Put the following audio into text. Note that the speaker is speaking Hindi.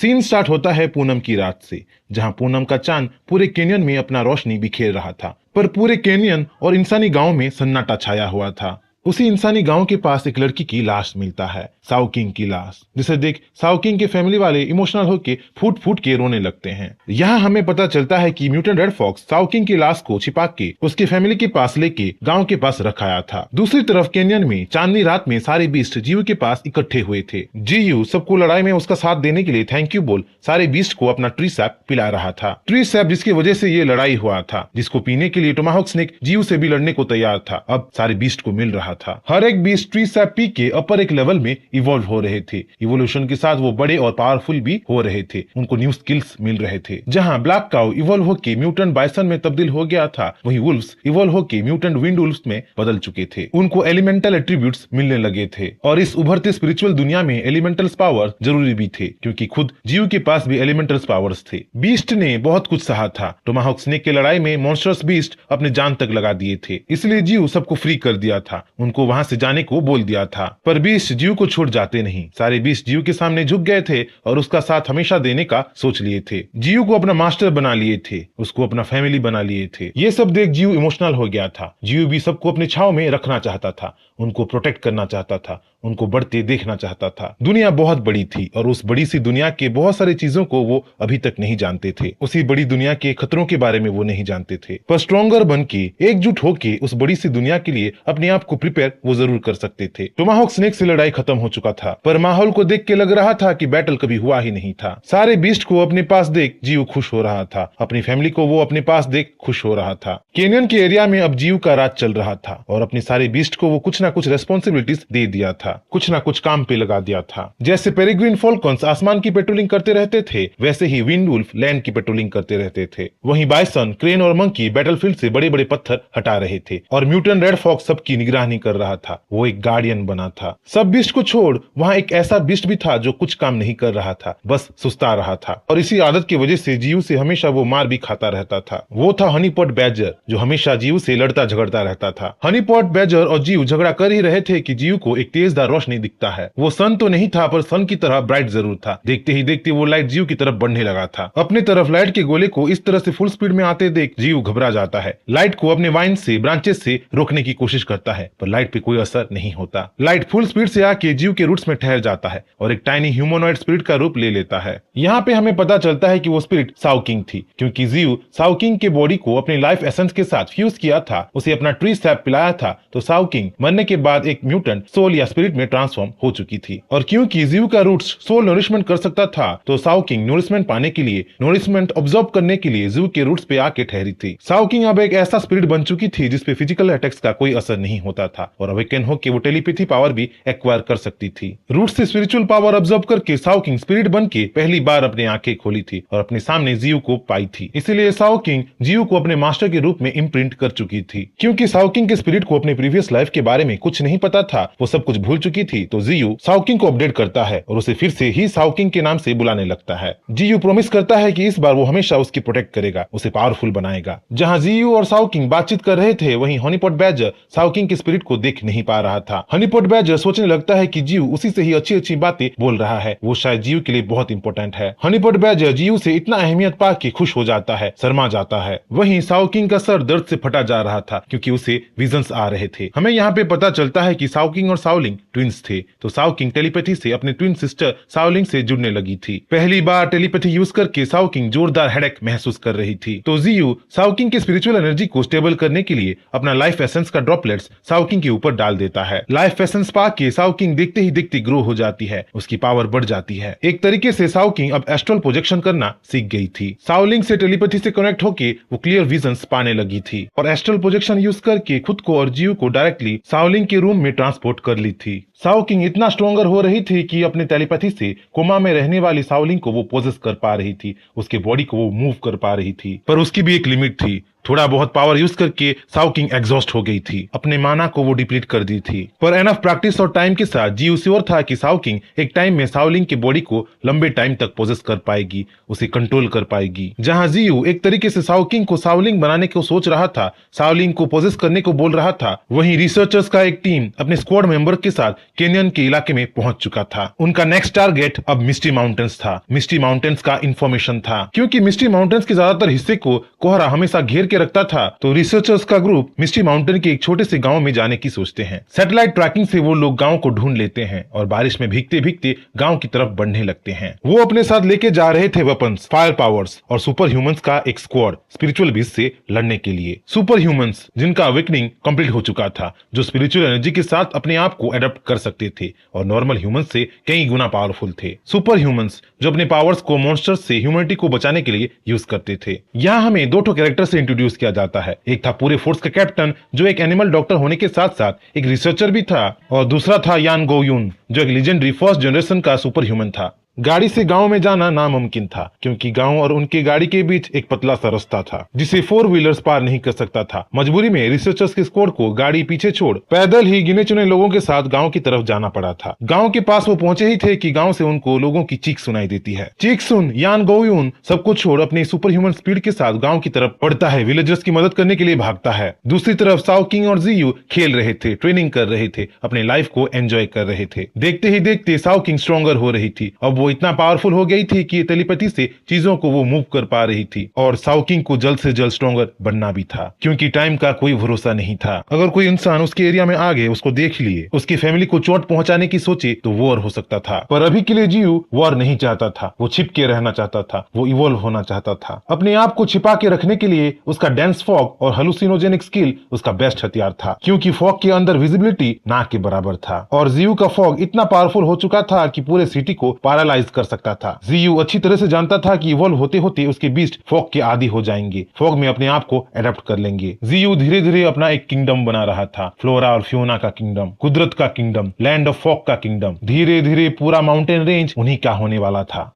सीन स्टार्ट होता है पूनम की रात से, जहां पूनम का चांद पूरे केनियन में अपना रोशनी बिखेर रहा था। पर पूरे केनियन और इंसानी गांव में सन्नाटा छाया हुआ था। उसी इंसानी गांव के पास एक लड़की की लाश मिलता है, साओकिंग की लाश, जिसे देख साओकिंग के फैमिली वाले इमोशनल होकर फूट फूट के रोने लगते हैं। यहाँ हमें पता चलता है कि म्यूटेंट रेड फॉक्स साओकिंग की लाश को छिपा के उसके फैमिली के पास लेके गांव के पास रखाया था। दूसरी तरफ केनियन में चांदनी रात में सारे बीस्ट जीयू के पास इकट्ठे हुए थे। जीयू सबको लड़ाई में उसका साथ देने के लिए थैंक यू बोल सारे बीस्ट को अपना ट्री सैप पिला रहा था। ट्री सैप जिसकी वजह से ये लड़ाई हुआ था, जिसको पीने के लिए टोमाहॉक स्नेक जीयू से भी लड़ने को तैयार था, अब सारे बीस्ट को मिल रहा था। हर एक बीस्ट ट्री सैप पी के अपर एक लेवल में इवॉल्व हो रहे थे। इवोल्यूशन के साथ वो बड़े और पावरफुल भी हो रहे थे, उनको न्यू स्किल्स मिल रहे थे। जहां ब्लैक काउ इवॉल्व होके म्यूटेंट बाइसन में तब्दील हो गया था, वहीं वुल्व्स इवॉल्व होके म्यूटेंट विंड वुल्व्स में बदल चुके थे। उनको एलिमेंटल एट्रीब्यूट्स मिलने लगे थे और इस उभरते स्पिरिचुअल दुनिया में एलिमेंटल्स पावर जरूरी भी थे, क्योंकि खुद जीयू के पास भी एलिमेंटल्स पावर्स थे। बीस्ट ने बहुत कुछ सहा था। टोमाहॉक स्नेक की लड़ाई में मॉन्स्टर्स बीस्ट अपने जान तक लगा दिए थे, इसलिए जीयू सबको फ्री कर दिया था, उनको वहां से जाने को बोल दिया था। पर बीस्ट जीयू को छोड़ जाते नहीं। सारे बीस्ट जीयू के सामने झुक गए थे और उसका साथ हमेशा देने का सोच लिए थे। जीयू को अपना मास्टर बना लिए थे, उसको अपना फैमिली बना लिए थे। ये सब देख जीयू इमोशनल हो गया था। जीयू भी सबको अपने छाव में रखना चाहता था, उनको प्रोटेक्ट करना चाहता था, उनको बढ़ते देखना चाहता था। दुनिया बहुत बड़ी थी और उस बड़ी सी दुनिया के बहुत सारी चीजों को वो अभी तक नहीं जानते थे। उसी बड़ी दुनिया के खतरों के बारे में वो नहीं जानते थे, पर स्ट्रॉन्गर बन के एकजुट होके उस बड़ी सी दुनिया के लिए अपने आप को प्रिपेयर वो जरूर कर सकते थे। टोमाहॉक स्नेक से लड़ाई खत्म हो चुका था, पर माहौल को देख के लग रहा था कि बैटल कभी हुआ ही नहीं था। सारे बीस्ट को अपने पास देख जीयू खुश हो रहा था, अपनी फैमिली को वो अपने पास देख खुश हो रहा था। केनियन के एरिया में अब जीयू का राज चल रहा था और अपने सारे बीस्ट को वो कुछ ना कुछ रेस्पॉन्सिबिलिटीज दे दिया था, कुछ ना कुछ काम पे लगा दिया था। जैसे पेरिग्विन फॉल्कन्स आसमान की पेट्रोलिंग करते रहते थे, वैसे ही विंड वुल्फ लैंड की पेट्रोलिंग करते रहते थे। वहीं बाइसन, क्रेन और मंकी बैटलफील्ड से बड़े बड़े पत्थर हटा रहे थे और म्यूटेंट रेड फॉक्स सबकी निगरानी कर रहा था। वो एक गार्डियन बना था। सब बीस्ट को छोड़ वहाँ एक ऐसा बीस्ट भी था जो कुछ काम नहीं कर रहा था, बस सुस्ता रहा था, और इसी आदत की वजह से जीयू से हमेशा वो मार भी खाता रहता था। वो था हनीपॉट बैजर, जो हमेशा जीयू से लड़ता झगड़ता रहता था। हनीपॉट बैजर और जीयू झगड़ा कर ही रहे थे कि जीयू को एक तेजदार रोशनी दिखता है। वो सन तो नहीं था, पर सन की तरह ब्राइट जरूर था। देखते ही देखते वो लाइट जीयू की तरफ बढ़ने लगा था। अपने तरफ लाइट के गोले को इस तरह से फुल स्पीड में आते देख जीयू घबरा जाता है। लाइट को अपने वाइन से, ब्रांचेस से रोकने की कोशिश करता है, पर लाइट पे कोई असर नहीं होता। लाइट फुल स्पीड से आके जीयू के रूट्स में ठहर जाता है और एक टाइनी ह्यूमनॉइड स्पिरिट का रूप ले लेता है। यहाँ पे हमें पता चलता है कि वो स्पिरिट साओकिंग थी, क्योंकि जीयू साओकिंग के बॉडी को अपनी लाइफ एसेंस के साथ फ्यूज किया था, उसे अपना ट्री सैप पिलाया था, तो साओकिंग मरने के बाद एक म्यूटेंट सोल या स्पिरिट में ट्रांसफॉर्म हो चुकी थी। और क्योंकि जीयू का रूट्स सोल नरिशमेंट कर सकता था, तो साओकिंग नरिशमेंट पाने के लिए, नरिशमेंट ऑब्जॉर्व करने के लिए जीयू के रूट्स पे आके ठहरी थी। साओकिंग अब एक ऐसा स्पिरिट बन चुकी थी जिसपे फिजिकल अटैक्स का कोई असर नहीं होता था, और अवेकन होके वो टेलीपैथी पावर भी एक्वायर कर सकती थी। रूट से स्पिरिचुअल पावर ऑब्जॉर्व करके साओकिंग स्पिरिट बन के पहली बार अपनी आंखें खोली थी और अपने सामने जीयू को पाई थी। इसीलिए साओकिंग जीयू को अपने मास्टर के रूप में इम्प्रिंट कर चुकी थी। क्योंकि साओकिंग के स्पिरिट को अपने प्रीवियस लाइफ के बारे में कुछ नहीं पता था, वो सब कुछ भूल चुकी थी, तो जीयू साओकिंग को अपडेट करता है और उसे फिर से ही साओकिंग के नाम से बुलाने लगता है। जीयू प्रॉमिस करता है कि इस बार वो हमेशा उसकी प्रोटेक्ट करेगा, उसे पावरफुल बनाएगा। जहां जीयू और साओकिंग बातचीत कर रहे थे, वहीं हनीपॉट बैजर साओकिंग के स्पिरिट को देख नहीं पा रहा था। हनीपॉट बैजर सोचने लगता है कि जीयू उसी से ही अच्छी अच्छी बातें बोल रहा है, वो शायद जीयू के लिए बहुत इंपॉर्टेंट है। हनीपॉट बैजर जीयू से इतना अहमियत पा के खुश हो जाता है, शर्मा जाता है। वहीं साओकिंग का सर दर्द से फटा जा रहा था, क्योंकि उसे विजन्स आ रहे थे। हमें यहाँ पे पता चलता है कि साओकिंग और साओलिंग ट्विंस थे, तो साओकिंग टेलीपैथी से अपने ट्विन सिस्टर साओलिंग से जुड़ने लगी थी। पहली बार टेलीपैथी यूज करके साओकिंग जोरदार हेडेक महसूस कर रही थी, तो जीयू साओकिंग की स्पिरिचुअल एनर्जी को स्टेबल करने के लिए अपना लाइफ एसेंस का ड्रॉपलेट्स साओकिंग के ऊपर डाल देता है। लाइफ एसेंस पा के साओकिंग देखते ही देखते ग्रो हो जाती है, उसकी पावर बढ़ जाती है। एक तरीके से साओकिंग अब एस्ट्रल प्रोजेक्शन करना सीख गई थी। साओलिंग से टेलीपैथी से कनेक्ट होके वो क्लियर विजन्स पाने लगी थी और एस्ट्रल प्रोजेक्शन यूज करके खुद को और जीयू को डायरेक्टली साओलिंग के रूम में ट्रांसपोर्ट कर ली थी। साओकिंग इतना स्ट्रॉन्गर हो रही थी कि अपने टेलीपैथी से कोमा में रहने वाली साओलिंग को वो पोजेस कर पा रही थी, उसके बॉडी को वो मूव कर पा रही थी। पर उसकी भी एक लिमिट थी। थोड़ा बहुत पावर यूज करके साओ किंग एग्जॉस्ट हो गई थी, अपने माना को वो डिप्लीट कर दी थी। पर एनफ प्रैक्टिस और टाइम के साथ जियू श्योर था कि साओ किंग एक टाइम में शाओलिंग के बॉडी को लंबे टाइम तक पोजेस कर पाएगी, उसे कंट्रोल कर पाएगी। जहां जियू एक तरीके से साओ किंग को शाओलिंग बनाने को सोच रहा था, शाओलिंग को पोजेस करने को बोल रहा था, वहीं रिसर्चर्स का एक टीम अपने स्क्वाड मेंबर के साथ केनियन के इलाके में पहुंच चुका था। उनका नेक्स्ट टारगेट अब मिस्टी माउंटेन्स था। मिस्टी माउंटेन्स का इंफॉर्मेशन था, क्योंकि मिस्टी माउंटेन्स के ज्यादातर हिस्से को कोहरा हमेशा घेर के रखता था, तो रिसर्चर्स का ग्रुप मिस्टी माउंटेन के एक छोटे से गांव में जाने की सोचते हैं। सैटेलाइट ट्रैकिंग से वो लोग गांव को ढूंढ लेते हैं और बारिश में भीगते भीगते गांव की तरफ बढ़ने लगते हैं। वो अपने साथ लेके जा रहे थे वेपन्स, फायर पावर्स और सुपर ह्यूमंस का एक स्क्वाड स्पिरिचुअल बीस्ट से लड़ने के लिए। सुपर ह्यूमंस जिनका अवेकनिंग कंप्लीट हो चुका था, जो स्पिरिचुअल एनर्जी के साथ अपने आप को अडॉप्ट कर सकते थे और नॉर्मल ह्यूमंस से कई गुना पावरफुल थे। सुपर ह्यूमंस जो अपने पावर्स को मॉन्स्टर्स से ह्यूमैनिटी को बचाने के लिए यूज करते थे। यहाँ हमें दो कैरेक्टर से इंट्रोड्यूस किया जाता है। एक था पूरे फोर्स का कैप्टन जो एक एनिमल डॉक्टर होने के साथ साथ एक रिसर्चर भी था, और दूसरा था यान गोयून जो एक लेजेंडरी फर्स्ट जनरेशन का सुपर ह्यूमन था। गाड़ी से गांव में जाना नामुमकिन था, क्योंकि गांव और उनके गाड़ी के बीच एक पतला सा रास्ता था जिसे 4 व्हीलर्स पार नहीं कर सकता था। मजबूरी में रिसर्चर्स के स्क्वाड को गाड़ी पीछे छोड़ पैदल ही गिने चुने लोगों के साथ गांव की तरफ जाना पड़ा था। गांव के पास वो पहुंचे ही थे कि गांव से उनको लोगों की चीख सुनाई देती है। चीख सुन यान गोयून सब कुछ छोड़ अपनी सुपर ह्यूमन स्पीड के साथ गाँव की तरफ बढ़ता है, विलेजर्स की मदद करने के लिए भागता है। दूसरी तरफ साओ किंग और जियू खेल रहे थे, ट्रेनिंग कर रहे थे, अपने लाइफ को एंजॉय कर रहे थे। देखते ही देखते साओ किंग स्ट्रॉन्गर हो रही थी। अब वो इतना पावरफुल हो गई थी कि टेलीपैथी से चीजों को वो मूव कर पा रही थी, और साओ किंग को जल्द से जल्द स्ट्रॉन्गर बनना भी था, क्योंकि टाइम का कोई भरोसा नहीं था। अगर कोई इंसान उसके एरिया में आ गए, उसको देख लिए, उसकी फैमिली को चोट पहुंचाने की सोचे तो वॉर हो सकता था। पर अभी के लिए जियू वॉर नहीं चाहता था, वो छिप के रहना चाहता था, वो इवॉल्व होना चाहता था। अपने आप को छिपा के रखने के लिए उसका डेंस फॉग और हेलुसिनोजेनिक स्किल उसका बेस्ट हथियार था, क्योंकि फॉग के अंदर विजिबिलिटी ना के बराबर था, और जियू का फॉग इतना पावरफुल हो चुका था कि पूरे सिटी को पैरालाइज कर सकता था। जियू अच्छी तरह से जानता था कि इवॉल्व होते होते उसके बीस्ट फॉग के आदी हो जाएंगे, फॉग में अपने आप को अडॉप्ट कर लेंगे। जियू धीरे धीरे अपना एक किंगडम बना रहा था, फ्लोरा और फ्योना का किंगडम, कुदरत का किंगडम, लैंड ऑफ फॉग का किंगडम। धीरे धीरे पूरा माउंटेन रेंज उन्हीं का होने वाला था।